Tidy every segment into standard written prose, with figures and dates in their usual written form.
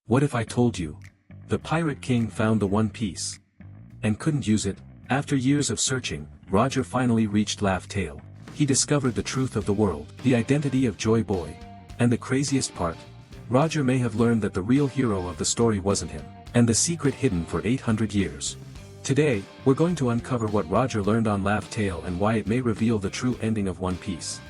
What if I told you? The Pirate King found the One Piece and couldn't use it. After years of searching, Roger finally reached Laugh Tale. He discovered the truth of the world, the identity of Joy Boy. And the craziest part? Roger may have learned that the real hero of the story wasn't him, and the secret hidden for 800 years. Today, we're going to uncover what Roger learned on Laugh Tale and why it may reveal the true ending of One Piece.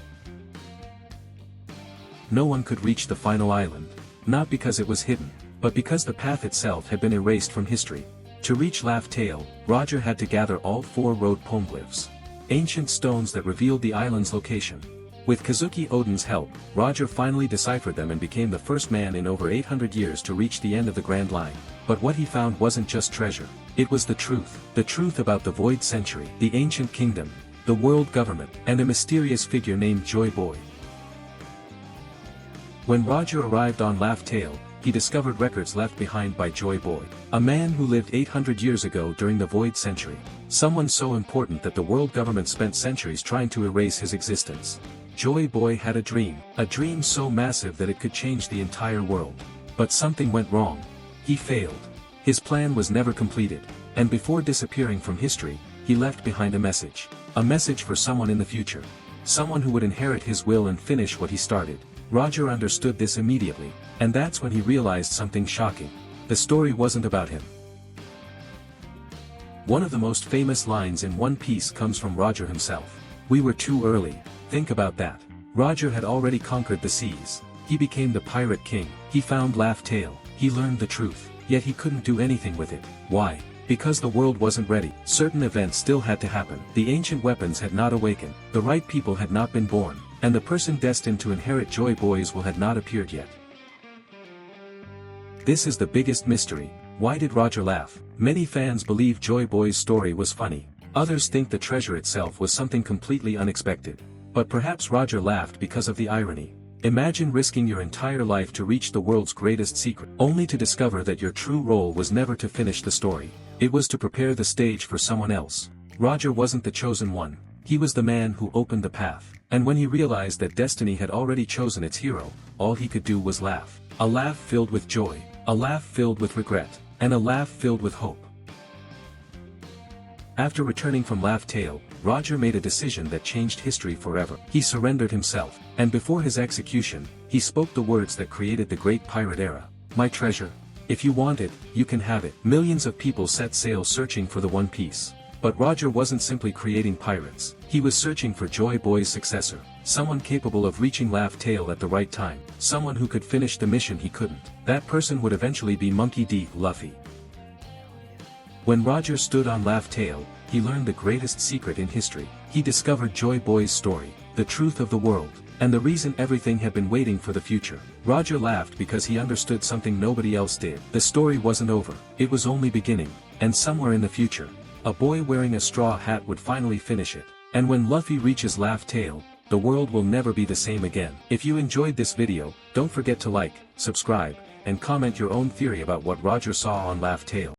No one could reach the final island, not because it was hidden, but because the path itself had been erased from history. To reach Laugh Tale, Roger had to gather all 4 road poneglyphs, ancient stones that revealed the island's location. With Kazuki Oden's help, Roger finally deciphered them and became the first man in over 800 years to reach the end of the Grand Line. But what he found wasn't just treasure, it was the truth about the Void Century, the ancient kingdom, the world government, and a mysterious figure named Joy Boy. When Roger arrived on Laugh Tale, he discovered records left behind by Joy Boy, a man who lived 800 years ago during the Void Century, someone so important that the world government spent centuries trying to erase his existence. Joy Boy had a dream so massive that it could change the entire world. But something went wrong. He failed. His plan was never completed, and before disappearing from history, he left behind a message for someone in the future, someone who would inherit his will and finish what he started. Roger understood this immediately, and that's when he realized something shocking. The story wasn't about him. One of the most famous lines in One Piece comes from Roger himself. "We were too early." Think about that. Roger had already conquered the seas. He became the Pirate King. He found Laugh Tale. He learned the truth. Yet he couldn't do anything with it. Why? Because the world wasn't ready. Certain events still had to happen. The ancient weapons had not awakened. The right people had not been born. And the person destined to inherit Joy Boy's will had not appeared yet. This is the biggest mystery. Why did Roger laugh? Many fans believe Joy Boy's story was funny. Others think the treasure itself was something completely unexpected. But perhaps Roger laughed because of the irony. Imagine risking your entire life to reach the world's greatest secret, only to discover that your true role was never to finish the story. It was to prepare the stage for someone else. Roger wasn't the chosen one. He was the man who opened the path. And when he realized that destiny had already chosen its hero, all he could do was laugh. A laugh filled with joy, a laugh filled with regret, and a laugh filled with hope. After returning from Laugh Tale, Roger made a decision that changed history forever. He surrendered himself, and before his execution, he spoke the words that created the Great Pirate Era. "My treasure. If you want it, you can have it." Millions of people set sail searching for the One Piece. But Roger wasn't simply creating pirates. He was searching for Joy Boy's successor, someone capable of reaching Laugh Tale at the right time, someone who could finish the mission he couldn't. That person would eventually be Monkey D. Luffy. When Roger stood on Laugh Tale, he learned the greatest secret in history. He discovered Joy Boy's story, the truth of the world, and the reason everything had been waiting for the future. Roger laughed because he understood something nobody else did. The story wasn't over, it was only beginning, and somewhere in the future, a boy wearing a straw hat would finally finish it. And when Luffy reaches Laugh Tale, the world will never be the same again. If you enjoyed this video, don't forget to like, subscribe, and comment your own theory about what Roger saw on Laugh Tale.